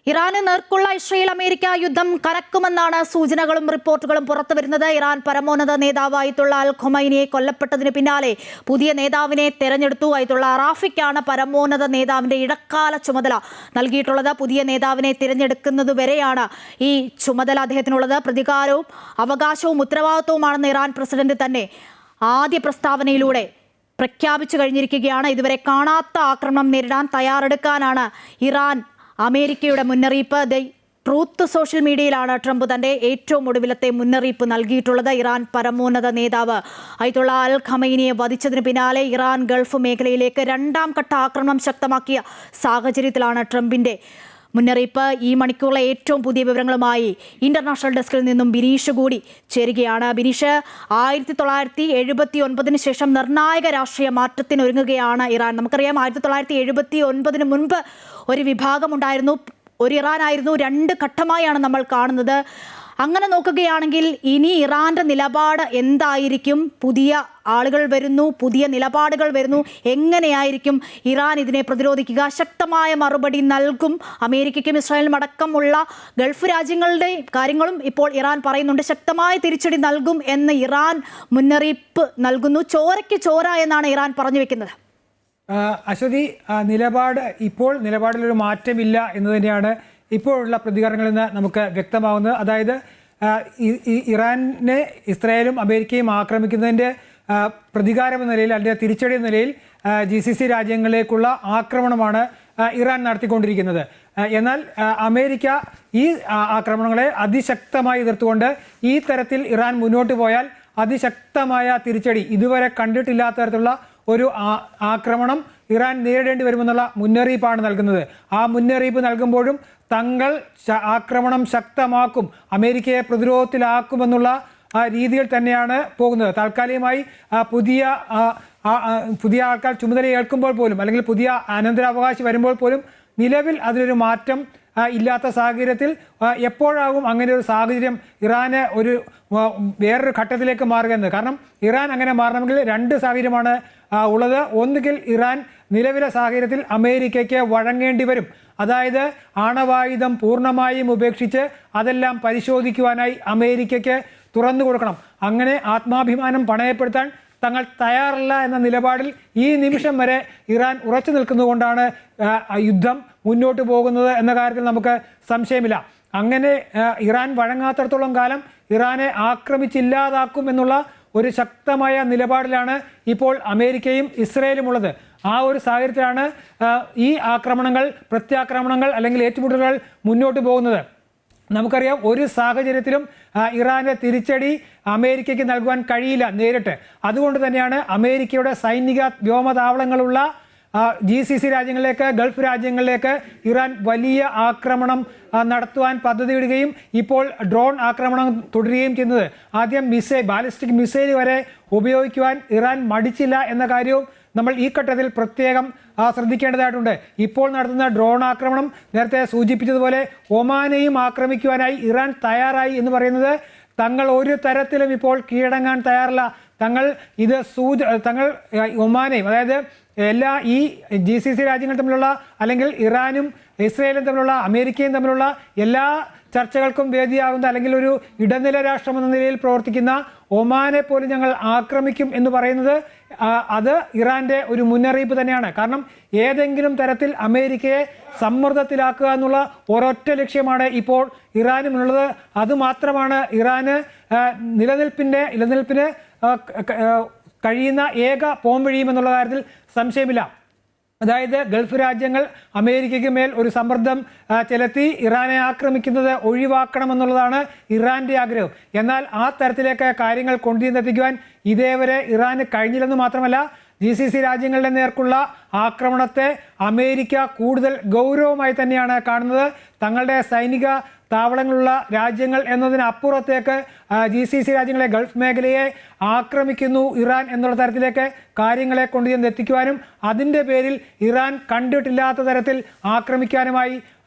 ഇറാന് നേർക്കുള്ള Israel America യുദ്ധം കനക്കുമെന്നാണ് സൂചനകളും റിപ്പോർട്ടുകളും പുറത്തുവരുന്നത്. ഇറാൻ പരമോന്നത നേതാവ് അയത്തുള്ള അൽ ഖൊമൈനിയെ കൊല്ലപ്പെട്ടതിന് പിന്നാലെ പുതിയ നേതാവിനെ തെരഞ്ഞെടുത്തു. അയത്തുള്ള റാഫിക്കാണ് പരമോന്നത നേതാവിന്റെ ഇടക്കാല ചുമതല നൽകിയിട്ടുള്ളത്. പുതിയ നേതാവിനെ തിരഞ്ഞെടുക്കുന്നതുവരെയാണ് ഈ ചുമതല അദ്ദേഹത്തിനുള്ളത്. പ്രതികാരവും അവകാശവും ഉത്തരവാദിത്വവുമാണെന്ന് ഇറാൻ പ്രസിഡന്റ് തന്നെ ആദ്യ പ്രസ്താവനയിലൂടെ പ്രഖ്യാപിച്ചു കഴിഞ്ഞിരിക്കുകയാണ്. ഇതുവരെ കാണാത്ത ആക്രമണം നേരിടാൻ തയ്യാറെടുക്കാനാണ് ഇറാൻ അമേരിക്കയുടെ മുന്നറിയിപ്പ്. ട്രൂത്ത് സോഷ്യൽ മീഡിയയിലാണ് ട്രംപ് തന്റെ ഏറ്റവും ഒടുവിലത്തെ മുന്നറിയിപ്പ് നൽകിയിട്ടുള്ളത്. ഇറാൻ പരമോന്നത നേതാവ് അയത്തുള്ള അൽ ഖമൈനിയെ വധിച്ചതിന് പിന്നാലെ ഇറാൻ ഗൾഫ് മേഖലയിലേക്ക് രണ്ടാം ഘട്ട ആക്രമണം ശക്തമാക്കിയ സാഹചര്യത്തിലാണ് ട്രംപിന്റെ മുന്നറിയിപ്പ്. ഈ മണിക്കൂറിലെ ഏറ്റവും പുതിയ വിവരങ്ങളുമായി ഇന്റർനാഷണൽ ഡെസ്കിൽ നിന്നും ബിനീഷ് കൂടി ചേരുകയാണ്. ബിനീഷ്, 1979 ശേഷം നിർണായക രാഷ്ട്രീയ മാറ്റത്തിനൊരുങ്ങുകയാണ് ഇറാൻ. നമുക്കറിയാം 1979 മുൻപ് ഒരു വിഭാഗമുണ്ടായിരുന്നു, ഒരു ഇറാനായിരുന്നു. രണ്ട് ഘട്ടമായാണ് നമ്മൾ കാണുന്നത്. അങ്ങനെ നോക്കുകയാണെങ്കിൽ ഇനി ഇറാന്റെ നിലപാട് എന്തായിരിക്കും? പുതിയ ആളുകൾ വരുന്നു, പുതിയ നിലപാടുകൾ വരുന്നു. എങ്ങനെയായിരിക്കും ഇറാൻ ഇതിനെ പ്രതിരോധിക്കുക? ശക്തമായ മറുപടി നൽകും അമേരിക്കയ്ക്കും ഇസ്രായേലും അടക്കമുള്ള ഗൾഫ് രാജ്യങ്ങളുടെ കാര്യങ്ങളും ഇപ്പോൾ ഇറാൻ പറയുന്നുണ്ട്. ശക്തമായ തിരിച്ചടി നൽകും എന്ന് ഇറാൻ മുന്നറിയിപ്പ് നൽകുന്നു. ചോരയ്ക്ക് ചോര എന്നാണ് ഇറാൻ പറഞ്ഞു വെക്കുന്നത്. അശ്വതി, നിലപാടിലൊരു മാറ്റമില്ല എന്ന് തന്നെയാണ് ഇപ്പോഴുള്ള പ്രതികരണങ്ങളിൽ നിന്ന് നമുക്ക് വ്യക്തമാവുന്നത്. അതായത് ഇറാനെ ഇസ്രായേലും അമേരിക്കയും ആക്രമിക്കുന്നതിൻ്റെ പ്രതികാരമെന്ന നിലയിൽ, അല്ലെങ്കിൽ തിരിച്ചടി എന്ന നിലയിൽ GCC രാജ്യങ്ങളിലേക്കുള്ള ആക്രമണമാണ് ഇറാൻ നടത്തിക്കൊണ്ടിരിക്കുന്നത്. എന്നാൽ അമേരിക്ക ഈ ആക്രമണങ്ങളെ അതിശക്തമായി എതിർത്തുകൊണ്ട് ഈ തരത്തിൽ ഇറാൻ മുന്നോട്ട് പോയാൽ അതിശക്തമായ തിരിച്ചടി, ഇതുവരെ കണ്ടിട്ടില്ലാത്ത തരത്തിലുള്ള ഒരു ആക്രമണം ഇറാൻ നേരിടേണ്ടി വരുമെന്നുള്ള മുന്നറിയിപ്പാണ് നൽകുന്നത്. ആ മുന്നറിയിപ്പ് നൽകുമ്പോഴും തങ്ങൾ ആക്രമണം ശക്തമാക്കും, അമേരിക്കയെ പ്രതിരോധത്തിലാക്കുമെന്നുള്ള രീതിയിൽ തന്നെയാണ് പോകുന്നത്. താൽക്കാലികമായി പുതിയ ആൾക്കാർ ചുമതല ഏൽക്കുമ്പോൾ പോലും, അല്ലെങ്കിൽ പുതിയ അനന്തരാവകാശി വരുമ്പോൾ പോലും നിലവിൽ അതിലൊരു മാറ്റം ഇല്ലാത്ത സാഹചര്യത്തിൽ എപ്പോഴാകും അങ്ങനെ ഒരു സാഹചര്യം ഇറാന് വേറൊരു ഘട്ടത്തിലേക്ക് മാറുകയെന്ന്. കാരണം ഇറാൻ അങ്ങനെ മാറണമെങ്കിൽ രണ്ട് സാഹചര്യമാണ് ഉള്ളത്. ഒന്നുകിൽ ഇറാൻ നിലവിലെ സാഹചര്യത്തിൽ അമേരിക്കയ്ക്ക് വഴങ്ങേണ്ടി വരും. അതായത് ആണവായുധം പൂർണ്ണമായും ഉപേക്ഷിച്ച് അതെല്ലാം പരിശോധിക്കുവാനായി അമേരിക്കയ്ക്ക് തുറന്നു കൊടുക്കണം. അങ്ങനെ ആത്മാഭിമാനം പണയപ്പെടുത്താൻ തങ്ങൾ തയ്യാറല്ല എന്ന നിലപാടിൽ ഈ നിമിഷം വരെ ഇറാൻ ഉറച്ചു നിൽക്കുന്നതുകൊണ്ടാണ് യുദ്ധം മുന്നോട്ട് പോകുന്നത് എന്ന കാര്യത്തിൽ നമുക്ക് സംശയമില്ല. അങ്ങനെ ഇറാൻ വഴങ്ങാത്തിടത്തോളം കാലം ഇറാനെ ആക്രമിച്ചില്ലാതാക്കും എന്നുള്ള ഒരു ശക്തമായ നിലപാടിലാണ് ഇപ്പോൾ അമേരിക്കയും ഇസ്രയേലും ഉള്ളത്. ആ ഒരു സാഹചര്യത്തിലാണ് ഈ പ്രത്യാക്രമണങ്ങൾ അല്ലെങ്കിൽ ഏറ്റുമുട്ടലുകൾ മുന്നോട്ട് പോകുന്നത്. നമുക്കറിയാം, ഒരു സാഹചര്യത്തിലും ഇറാന്റെ തിരിച്ചടി അമേരിക്കയ്ക്ക് നൽകുവാൻ കഴിയില്ല നേരിട്ട്. അതുകൊണ്ട് തന്നെയാണ് അമേരിക്കയുടെ സൈനിക വ്യോമതാവളങ്ങളുള്ള GCC രാജ്യങ്ങളിലേക്ക്, ഗൾഫ് രാജ്യങ്ങളിലേക്ക് ഇറാൻ വലിയ ആക്രമണം നടത്തുവാൻ പദ്ധതിയിടുകയും ഇപ്പോൾ ഡ്രോൺ ആക്രമണം തുടരുകയും ചെയ്യുന്നത്. ആദ്യം ബാലിസ്റ്റിക് മിസൈൽ വരെ ഉപയോഗിക്കുവാൻ ഇറാൻ മടിച്ചില്ല എന്ന കാര്യവും നമ്മൾ ഈ ഘട്ടത്തിൽ പ്രത്യേകം ശ്രദ്ധിക്കേണ്ടതായിട്ടുണ്ട്. ഇപ്പോൾ നടത്തുന്ന ഡ്രോൺ ആക്രമണം നേരത്തെ സൂചിപ്പിച്ചതുപോലെ ഒമാനെയും ആക്രമിക്കുവാനായി ഇറാൻ തയ്യാറായി എന്ന് പറയുന്നത് തങ്ങൾ ഒരു തരത്തിലും ഇപ്പോൾ കീഴടങ്ങാൻ തയ്യാറല്ല. തങ്ങൾ ഒമാനെയും, അതായത് എല്ലാ ഈ GCC രാജ്യങ്ങൾ തമ്മിലുള്ള, അല്ലെങ്കിൽ ഇറാനും ഇസ്രയേലും തമ്മിലുള്ള, അമേരിക്കയും തമ്മിലുള്ള എല്ലാ ചർച്ചകൾക്കും വേദിയാകുന്ന, അല്ലെങ്കിൽ ഒരു ഇടനില രാഷ്ട്രം എന്ന നിലയിൽ പ്രവർത്തിക്കുന്ന ഒമാനെ പോലും ഞങ്ങൾ ആക്രമിക്കും എന്ന് പറയുന്നത് അത് ഇറാന്റെ ഒരു മുന്നറിയിപ്പ് തന്നെയാണ്. കാരണം ഏതെങ്കിലും തരത്തിൽ അമേരിക്കയെ സമ്മർദ്ദത്തിലാക്കുക എന്നുള്ള ഒരൊറ്റ ലക്ഷ്യമാണ് ഇപ്പോൾ ഇറാനുമുള്ളത്. അതുമാത്രമാണ് ഇറാന് നിലനിൽപ്പിന് കഴിയുന്ന ഏക പോംവഴിയും എന്നുള്ള കാര്യത്തിൽ സംശയമില്ല. അതായത് ഗൾഫ് രാജ്യങ്ങൾ അമേരിക്കയ്ക്ക് മേൽ ഒരു സമ്മർദ്ദം ചെലുത്തി ഇറാനെ ആക്രമിക്കുന്നത് ഒഴിവാക്കണമെന്നുള്ളതാണ് ഇറാന്റെ ആഗ്രഹം. എന്നാൽ ആ തരത്തിലേക്ക് കാര്യങ്ങൾ കൊണ്ടുചെന്നെത്തിക്കുവാൻ ഇതേവരെ ഇറാന് കഴിഞ്ഞില്ലെന്ന് മാത്രമല്ല, GCC രാജ്യങ്ങളുടെ നേർക്കുള്ള ആക്രമണത്തെ അമേരിക്ക കൂടുതൽ ഗൗരവമായി തന്നെയാണ് കാണുന്നത്. തങ്ങളുടെ സൈനിക താവളങ്ങളുള്ള രാജ്യങ്ങൾ എന്നതിനപ്പുറത്തേക്ക് GCC രാജ്യങ്ങളെ, ഗൾഫ് മേഖലയെ ആക്രമിക്കുന്നു ഇറാൻ എന്നുള്ള തരത്തിലേക്ക് കാര്യങ്ങളെ കൊണ്ടുചെന്ന് എത്തിക്കുവാനും അതിൻ്റെ പേരിൽ ഇറാൻ കണ്ടിട്ടില്ലാത്ത തരത്തിൽ ആക്രമിക്കാനുമായി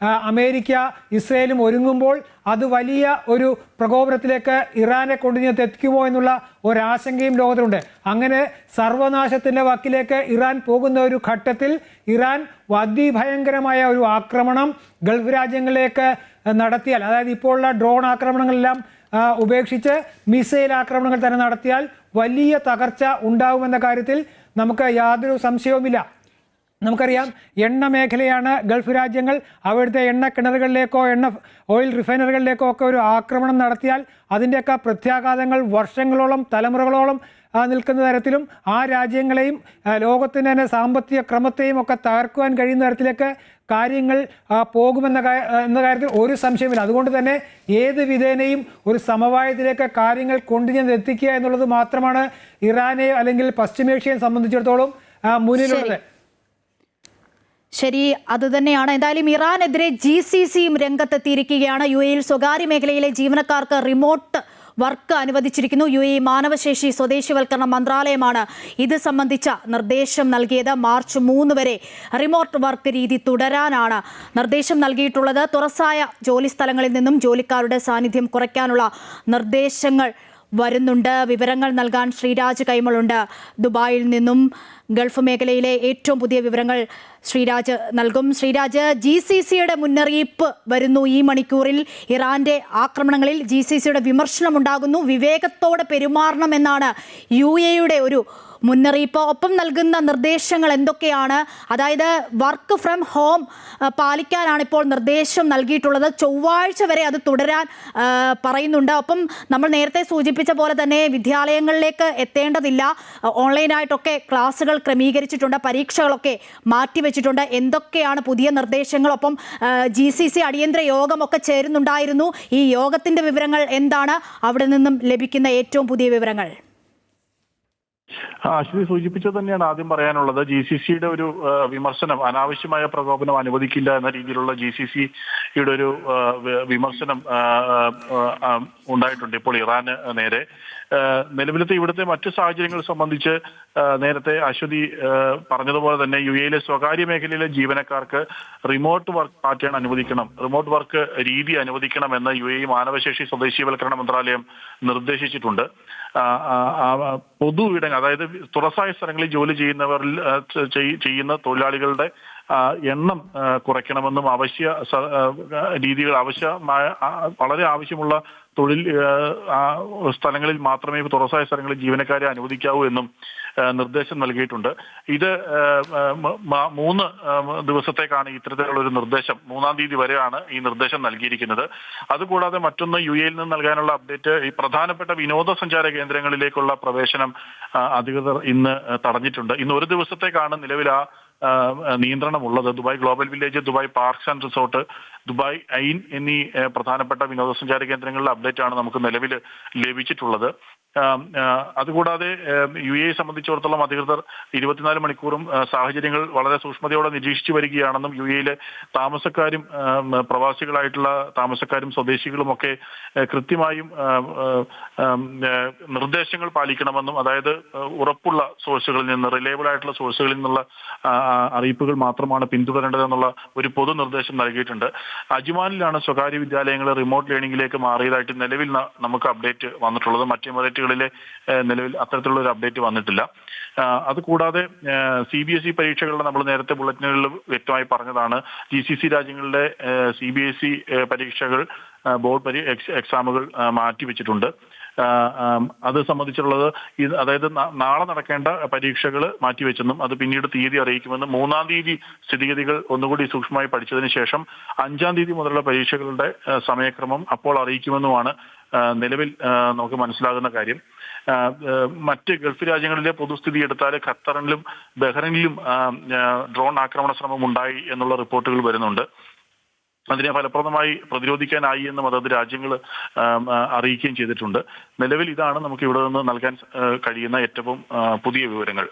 അമേരിക്ക, ഇസ്രയേലും ഒരുങ്ങുമ്പോൾ അത് വലിയ ഒരു പ്രകോപനത്തിലേക്ക് ഇറാനെ കൊണ്ടുചെന്ന് എത്തിക്കുമോ എന്നുള്ള ഒരാശങ്കയും ലോകത്തിലുണ്ട്. അങ്ങനെ സർവനാശത്തിൻ്റെ വക്കിലേക്ക് ഇറാൻ പോകുന്ന ഒരു ഘട്ടത്തിൽ ഇറാൻ അതിഭയങ്കരമായ ഒരു ആക്രമണം ഗൾഫ് രാജ്യങ്ങളിലേക്ക് നടത്തിയാൽ, അതായത് ഇപ്പോഴുള്ള ഡ്രോൺ ആക്രമണങ്ങളെല്ലാം ഉപേക്ഷിച്ച് മിസൈൽ ആക്രമണങ്ങൾ തന്നെ നടത്തിയാൽ വലിയ തകർച്ച ഉണ്ടാകുമെന്ന കാര്യത്തിൽ നമുക്ക് യാതൊരു സംശയവുമില്ല. നമുക്കറിയാം, എണ്ണ മേഖലയാണ് ഗൾഫ് രാജ്യങ്ങൾ. അവിടുത്തെ എണ്ണ കിണറുകളിലേക്കോ ഓയിൽ റിഫൈനറികളിലേക്കോ ഒക്കെ ഒരു ആക്രമണം നടത്തിയാൽ അതിൻ്റെയൊക്കെ പ്രത്യാഘാതങ്ങൾ വർഷങ്ങളോളം, തലമുറകളോളം നിൽക്കുന്ന തരത്തിലും ആ രാജ്യങ്ങളെയും ലോകത്തിൻ്റെ തന്നെ സാമ്പത്തിക ക്രമത്തെയും ഒക്കെ തകർക്കുവാൻ കഴിയുന്ന തരത്തിലേക്ക് കാര്യങ്ങൾ പോകുമെന്ന കാര്യത്തിൽ ഒരു സംശയമില്ല. അതുകൊണ്ട് തന്നെ ഏത് വിധേനയും ഒരു സമവായത്തിലേക്ക് കാര്യങ്ങൾ കൊണ്ടുചെന്ന് എത്തിക്കുക എന്നുള്ളത് മാത്രമാണ് ഇറാനെ അല്ലെങ്കിൽ പശ്ചിമേഷ്യയെ സംബന്ധിച്ചിടത്തോളം മുന്നിലുള്ളത്. ശരി, അതുതന്നെയാണ്. എന്തായാലും ഇറാനെതിരെ GCCയും രംഗത്തെത്തിയിരിക്കുകയാണ്. UAE സ്വകാര്യ മേഖലയിലെ ജീവനക്കാർക്ക് റിമോട്ട് വർക്ക് അനുവദിച്ചിരിക്കുന്നു. UAE മാനവശേഷി സ്വദേശിവൽക്കരണ മന്ത്രാലയമാണ് ഇത് സംബന്ധിച്ച നിർദ്ദേശം നൽകിയത്. മാർച്ച് 3 വരെ റിമോട്ട് വർക്ക് രീതി തുടരാനാണ് നിർദ്ദേശം നൽകിയിട്ടുള്ളത്. തുറസായ ജോലി സ്ഥലങ്ങളിൽ നിന്നും ജോലിക്കാരുടെ സാന്നിധ്യം കുറയ്ക്കാനുള്ള നിർദ്ദേശങ്ങൾ വരുന്നുണ്ട്. വിവരങ്ങൾ നൽകാൻ ശ്രീരാജ് കൈമളുണ്ട് ദുബായിൽ നിന്നും. ഗൾഫ് മേഖലയിലെ ഏറ്റവും പുതിയ വിവരങ്ങൾ ശ്രീരാജ് നൽകും. ശ്രീരാജ്, GCCയുടെ മുന്നറിയിപ്പ് വരുന്നു. ഈ മണിക്കൂറിൽ ഇറാന്റെ ആക്രമണങ്ങളിൽ GCCയുടെ വിമർശനമുണ്ടാകുന്നു. വിവേകത്തോടെ പെരുമാറണമെന്നാണ് UAEയുടെ ഒരു മുന്നറിയിപ്പ്. ഒപ്പം നൽകുന്ന നിർദ്ദേശങ്ങൾ എന്തൊക്കെയാണ്? അതായത് വർക്ക് ഫ്രം ഹോം പാലിക്കാനാണ് ഇപ്പോൾ നിർദ്ദേശം നൽകിയിട്ടുള്ളത്. ചൊവ്വാഴ്ച വരെ അത് തുടരാൻ പറയുന്നുണ്ട്. ഒപ്പം നമ്മൾ നേരത്തെ സൂചിപ്പിച്ച പോലെ തന്നെ വിദ്യാലയങ്ങളിലേക്ക് എത്തേണ്ടതില്ല. ഓൺലൈനായിട്ടൊക്കെ ക്ലാസ്സുകൾ ക്രമീകരിച്ചിട്ടുണ്ട്. പരീക്ഷകളൊക്കെ മാറ്റിവെച്ചിട്ടുണ്ട്. എന്തൊക്കെയാണ് പുതിയ നിർദ്ദേശങ്ങൾ? ഒപ്പം GCC അടിയന്തര യോഗമൊക്കെ ചേരുന്നുണ്ടായിരുന്നു. ഈ യോഗത്തിൻ്റെ വിവരങ്ങൾ എന്താണ്? അവിടെ നിന്നും ലഭിക്കുന്ന ഏറ്റവും പുതിയ വിവരങ്ങൾ. അശ്വതി സൂചിപ്പിച്ചത് തന്നെയാണ് ആദ്യം പറയാനുള്ളത്. GCCയുടെ ഒരു വിമർശനം, അനാവശ്യമായ പ്രകോപനം അനുവദിക്കില്ല എന്ന രീതിയിലുള്ള GCCയുടെ ഒരു വിമർശനം ഉണ്ടായിട്ടുണ്ട് ഇപ്പോൾ ഇറാന് നേരെ. നിലവിലത്തെ ഇവിടുത്തെ മറ്റു സാഹചര്യങ്ങൾ സംബന്ധിച്ച് നേരത്തെ അശ്വതി പറഞ്ഞതുപോലെ തന്നെ UAEയിലെ സ്വകാര്യ മേഖലയിലെ ജീവനക്കാർക്ക് റിമോട്ട് വർക്ക് പാറ്റേൺ അനുവദിക്കണം, റിമോട്ട് വർക്ക് രീതി അനുവദിക്കണം എന്ന് UAE മാനവശേഷി സ്വദേശീവൽക്കരണ മന്ത്രാലയം നിർദ്ദേശിച്ചിട്ടുണ്ട്. പൊതു ഇടങ്ങൾ, അതായത് തുറസായ സ്ഥലങ്ങളിൽ ജോലി ചെയ്യുന്ന തൊഴിലാളികളുടെ എണ്ണം കുറയ്ക്കണമെന്നും രീതികൾ വളരെ ആവശ്യമുള്ള തൊഴിൽ സ്ഥലങ്ങളിൽ മാത്രമേ തുറസായ സ്ഥലങ്ങളിൽ ജീവനക്കാരെ അനുവദിക്കാവൂ എന്നും നിർദ്ദേശം നൽകിയിട്ടുണ്ട്. ഇത് 3 ദിവസത്തേക്കാണ് ഇത്തരത്തിലുള്ള ഒരു നിർദ്ദേശം. 3-ാം തീയതി വരെയാണ് ഈ നിർദ്ദേശം നൽകിയിരിക്കുന്നത്. അതുകൂടാതെ മറ്റൊന്ന് UAEയിൽ നിന്ന് നൽകാനുള്ള അപ്ഡേറ്റ്, ഈ പ്രധാനപ്പെട്ട വിനോദസഞ്ചാര കേന്ദ്രങ്ങളിലേക്കുള്ള പ്രവേശനം അധികൃതർ ഇന്ന് തടഞ്ഞിട്ടുണ്ട്. ഇന്ന് ഒരു ദിവസത്തേക്കാണ് നിലവിൽ നിയന്ത്രണമുള്ളത്. Dubai Global Village, Dubai Parks and Resort, Dubai Ain എന്നീ പ്രധാനപ്പെട്ട വിനോദസഞ്ചാര കേന്ദ്രങ്ങളിലെ അപ്ഡേറ്റ് ആണ് നമുക്ക് നിലവിൽ ലഭിച്ചിട്ടുള്ളത്. അതുകൂടാതെ UAE സംബന്ധിച്ചിടത്തോളം അധികൃതർ 24 മണിക്കൂറും സാഹചര്യങ്ങൾ വളരെ സൂക്ഷ്മതയോടെ നിരീക്ഷിച്ചു വരികയാണെന്നും UAEയിലെ താമസക്കാരും പ്രവാസികളായിട്ടുള്ള താമസക്കാരും സ്വദേശികളും ഒക്കെ കൃത്യമായും നിർദ്ദേശങ്ങൾ പാലിക്കണമെന്നും, അതായത് ഉറപ്പുള്ള സോഴ്സുകളിൽ നിന്ന്, റിലയബിൾ ആയിട്ടുള്ള സോഴ്സുകളിൽ നിന്നുള്ള അറിയിപ്പുകൾ മാത്രമാണ് പിന്തുടരേണ്ടതെന്നുള്ള ഒരു പൊതു നിർദ്ദേശം നൽകിയിട്ടുണ്ട്. അജ്മാനിലാണ് സ്വകാര്യ വിദ്യാലയങ്ങൾ റിമോട്ട് ലേണിംഗിലേക്ക് മാറിയതായിട്ട് നിലവിൽ നമുക്ക് അപ്ഡേറ്റ് വന്നിട്ടുള്ളത്. മറ്റ് എമിറേറ്റുകളിലെ നിലവിൽ അത്തരത്തിലുള്ള ഒരു അപ്ഡേറ്റ് വന്നിട്ടില്ല. അതുകൂടാതെ CBSE പരീക്ഷകളുടെ നമ്മൾ നേരത്തെ ബുള്ളറ്റിനുകളിൽ വ്യക്തമായി പറഞ്ഞതാണ്. GCC രാജ്യങ്ങളിലെ CBSE പരീക്ഷകൾ, ബോർഡ് എക്സാമുകൾ മാറ്റിവെച്ചിട്ടുണ്ട്. അത് സംബന്ധിച്ചുള്ളത് അതായത് നാളെ നടക്കേണ്ട പരീക്ഷകൾ മാറ്റിവെച്ചെന്നും അത് പിന്നീട് തീയതി അറിയിക്കുമെന്നും 3-ാം തീയതി സ്ഥിതിഗതികൾ ഒന്നുകൂടി സൂക്ഷ്മമായി പഠിച്ചതിന് ശേഷം 5-ാം തീയതി മുതലുള്ള പരീക്ഷകളുടെ സമയക്രമം അപ്പോൾ അറിയിക്കുമെന്നുമാണ് നിലവിൽ നമുക്ക് മനസ്സിലാകുന്ന കാര്യം. മറ്റ് ഗൾഫ് രാജ്യങ്ങളിലെ പൊതുസ്ഥിതി എടുത്താൽ ഖത്തറിലും ബഹ്റൈനിലും ഡ്രോൺ ആക്രമണ ശ്രമം ഉണ്ടായി എന്നുള്ള റിപ്പോർട്ടുകൾ വരുന്നുണ്ട്. അതിനെ ഫലപ്രദമായി പ്രതിരോധിക്കാനായി എന്നും അതത് രാജ്യങ്ങൾ അറിയിക്കുകയും ചെയ്തിട്ടുണ്ട്. നിലവിൽ ഇതാണ് നമുക്ക് ഇവിടെ നിന്ന് നൽകാൻ കഴിയുന്ന ഏറ്റവും പുതിയ വിവരങ്ങൾ.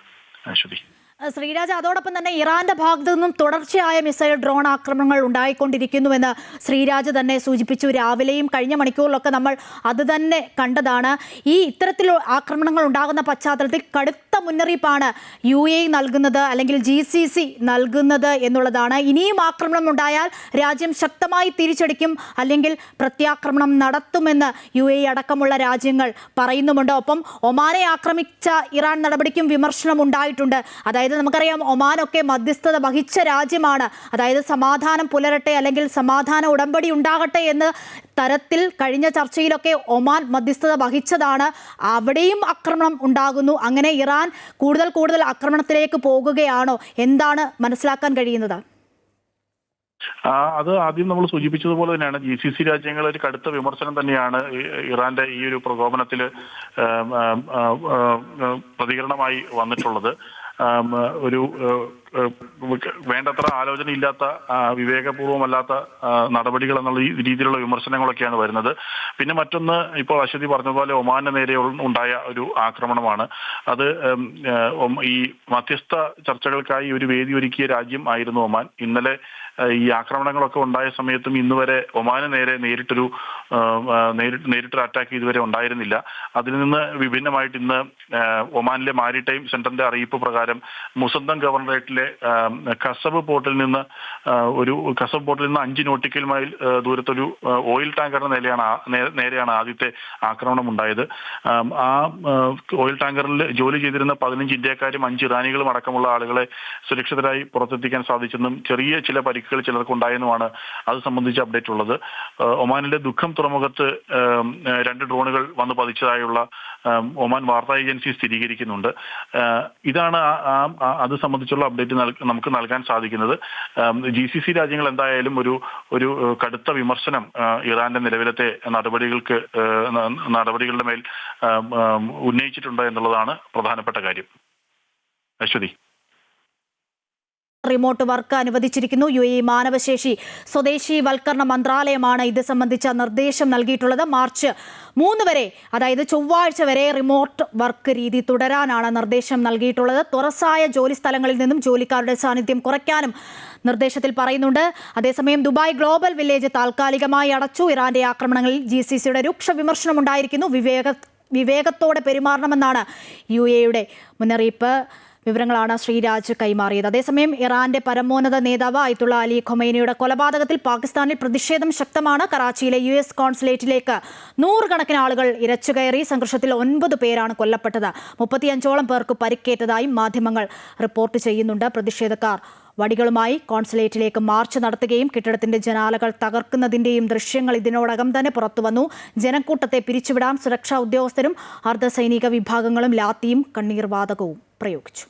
അശ്വതി. ശ്രീരാജ്, അതോടൊപ്പം തന്നെ ഇറാന്റെ ഭാഗത്തു നിന്നും തുടർച്ചയായ മിസൈൽ ഡ്രോൺ ആക്രമണങ്ങൾ ഉണ്ടായിക്കൊണ്ടിരിക്കുന്നുവെന്ന് ശ്രീരാജ് തന്നെ സൂചിപ്പിച്ചു. രാവിലെയും കഴിഞ്ഞ മണിക്കൂറിലൊക്കെ നമ്മൾ അത് തന്നെ കണ്ടതാണ്. ഇത്തരത്തിൽ ആക്രമണങ്ങൾ ഉണ്ടാകുന്ന പശ്ചാത്തലത്തിൽ കടുത്ത മുന്നറിയിപ്പാണ് UAE നൽകുന്നത്, അല്ലെങ്കിൽ GCC നൽകുന്നത് എന്നുള്ളതാണ്. ഇനിയും ആക്രമണം ഉണ്ടായാൽ രാജ്യം ശക്തമായി തിരിച്ചടിക്കും, അല്ലെങ്കിൽ പ്രത്യാക്രമണം നടത്തുമെന്ന് UAE അടക്കമുള്ള രാജ്യങ്ങൾ പറയുന്നുമുണ്ട്. ഒപ്പം ഒമാനെ ആക്രമിച്ച ഇറാൻ നടപടിക്കും വിമർശനം ഉണ്ടായിട്ടുണ്ട്. അതായത് നമുക്കറിയാം, ഒമാനൊക്കെ മധ്യസ്ഥത വഹിച്ച രാജ്യമാണ്. അതായത് സമാധാനം പുലരട്ടെ, അല്ലെങ്കിൽ സമാധാന ഉടമ്പടി ഉണ്ടാകട്ടെ എന്ന തരത്തിൽ കഴിഞ്ഞ ചർച്ചയിലൊക്കെ ഒമാൻ മധ്യസ്ഥത വഹിച്ചതാണ്. അവിടെയും ആക്രമണം ഉണ്ടാകുന്നു. അങ്ങനെ ഇറാൻ കൂടുതൽ ആക്രമണത്തിലേക്ക് പോകുകയാണോ? എന്താണ് മനസ്സിലാക്കാൻ കഴിയുന്നത്? അത് ആദ്യം നമ്മൾ സൂചിപ്പിച്ചതുപോലെ തന്നെയാണ് GCC രാജ്യങ്ങൾ ഒരു കടുത്ത വിമർശനം തന്നെയാണ് ഇറാന്റെ ഈ ഒരു പ്രകോപനത്തിൽ പ്രതികരണമായി വന്നിട്ടുള്ളത്. ഒരു വേണ്ടത്ര ആലോചന ഇല്ലാത്ത, വിവേകപൂർവമല്ലാത്ത നടപടികൾ എന്നുള്ള ഈ രീതിയിലുള്ള വിമർശനങ്ങളൊക്കെയാണ് വരുന്നത്. പിന്നെ മറ്റൊന്ന്, ഇപ്പോൾ അശ്വതി പറഞ്ഞതുപോലെ ഒമാന് നേരെ ഉണ്ടായ ഒരു ആക്രമണമാണ്. അത് ഈ മധ്യസ്ഥ ചർച്ചകൾക്കായി ഒരു വേദി ഒരുക്കിയ രാജ്യം ആയിരുന്നു ഒമാൻ. ഇന്നലെ ഈ ആക്രമണങ്ങളൊക്കെ ഉണ്ടായ സമയത്തും ഇന്നുവരെ ഒമാന് നേരെ നേരിട്ടൊരു അറ്റാക്ക് ഇതുവരെ ഉണ്ടായിരുന്നില്ല. അതിൽ നിന്ന് വിഭിന്നമായിട്ട് ഇന്ന് ഒമാനിലെ മാരിടൈം സെന്ററിന്റെ അറിയിപ്പ് പ്രകാരം മുസന്തം ഗവർണറേറ്റിലെ കസബ് പോർട്ടിൽ നിന്ന് 5 നോട്ടിക്കൽ മൈൽ ദൂരത്തൊരു ഓയിൽ ടാങ്കറിന് നേരെയാണ് ആദ്യത്തെ ആക്രമണം ഉണ്ടായത്. ആ ഓയിൽ ടാങ്കറിൽ ജോലി ചെയ്തിരുന്ന 15 ഇന്ത്യക്കാരും 5 ഇറാനികളും അടക്കമുള്ള ആളുകളെ സുരക്ഷിതരായി പുറത്തെത്തിക്കാൻ സാധിച്ചെന്നും ചെറിയ ചില പരിക്കുകൾ ചിലർക്കുണ്ടായെന്നുമാണ് അത് സംബന്ധിച്ച് അപ്ഡേറ്റ് ഉള്ളത്. ഒമാനിലെ ദുഃഖം തുറമുഖത്ത് 2 ഡ്രോണുകൾ വന്ന് പതിച്ചതായുള്ള ഒമാൻ വാർത്താ ഏജൻസി സ്ഥിരീകരിക്കുന്നുണ്ട്. ഇതാണ് അത് സംബന്ധിച്ചുള്ള അപ്ഡേറ്റ് നമുക്ക് നൽകാൻ സാധിക്കുന്നത്. GCC രാജ്യങ്ങൾ എന്തായാലും ഒരു കടുത്ത വിമർശനം ഇറാന്റെ നിലവിലത്തെ നടപടികളുടെ മേൽ ഉന്നയിച്ചിട്ടുണ്ട് എന്നുള്ളതാണ് പ്രധാനപ്പെട്ട കാര്യം. അശ്വതി, റിമോട്ട് വർക്ക് അനുവദിച്ചിരിക്കുന്നു. UAE മാനവശേഷി സ്വദേശീവൽക്കരണ മന്ത്രാലയമാണ് ഇത് സംബന്ധിച്ച നിർദ്ദേശം നൽകിയിട്ടുള്ളത്. മാർച്ച് 3 വരെ, അതായത് ചൊവ്വാഴ്ച വരെ റിമോട്ട് വർക്ക് രീതി തുടരാനാണ് നിർദ്ദേശം നൽകിയിട്ടുള്ളത്. തുറസായ ജോലി സ്ഥലങ്ങളിൽ നിന്നും ജോലിക്കാരുടെ സാന്നിധ്യം കുറയ്ക്കാനും നിർദ്ദേശത്തിൽ പറയുന്നുണ്ട്. അതേസമയം ദുബായ് ഗ്ലോബൽ വില്ലേജ് താൽക്കാലികമായി അടച്ചു. ഇറാന്റെ ആക്രമണങ്ങളിൽ GCCയുടെ രൂക്ഷ വിമർശനം ഉണ്ടായിരിക്കുന്നു. വിവേകത്തോടെ പെരുമാറണമെന്നാണ് UAEയുടെ മുന്നറിയിപ്പ്. വിവരങ്ങളാണ് ശ്രീരാജ് കൈമാറിയത്. അതേസമയം ഇറാന്റെ പരമോന്നത നേതാവ് അയത്തുള്ള അലി ഖൊമൈനിയുടെ കൊലപാതകത്തിൽ പാകിസ്ഥാനിൽ പ്രതിഷേധം ശക്തമാണ്. കറാച്ചിയിലെ US കോൺസുലേറ്റിലേക്ക് 100 കണക്കിന് ആളുകൾ ഇരച്ചുകയറി. സംഘർഷത്തിൽ 9 പേരാണ് കൊല്ലപ്പെട്ടത്. 35ഓളം പേർക്ക് പരിക്കേറ്റതായും മാധ്യമങ്ങൾ റിപ്പോർട്ട് ചെയ്യുന്നുണ്ട്. പ്രതിഷേധക്കാർ വടികളുമായി കോൺസുലേറ്റിലേക്ക് മാർച്ച് നടത്തുകയും കെട്ടിടത്തിന്റെ ജനാലകൾ തകർക്കുന്നതിന്റെയും ദൃശ്യങ്ങൾ ഇതിനോടകം തന്നെ പുറത്തുവന്നു. ജനക്കൂട്ടത്തെ പിരിച്ചുവിടാൻ സുരക്ഷാ ഉദ്യോഗസ്ഥരും അർദ്ധസൈനിക വിഭാഗങ്ങളും ലാത്തിയും കണ്ണീർവാതകവും പ്രയോഗിച്ചു.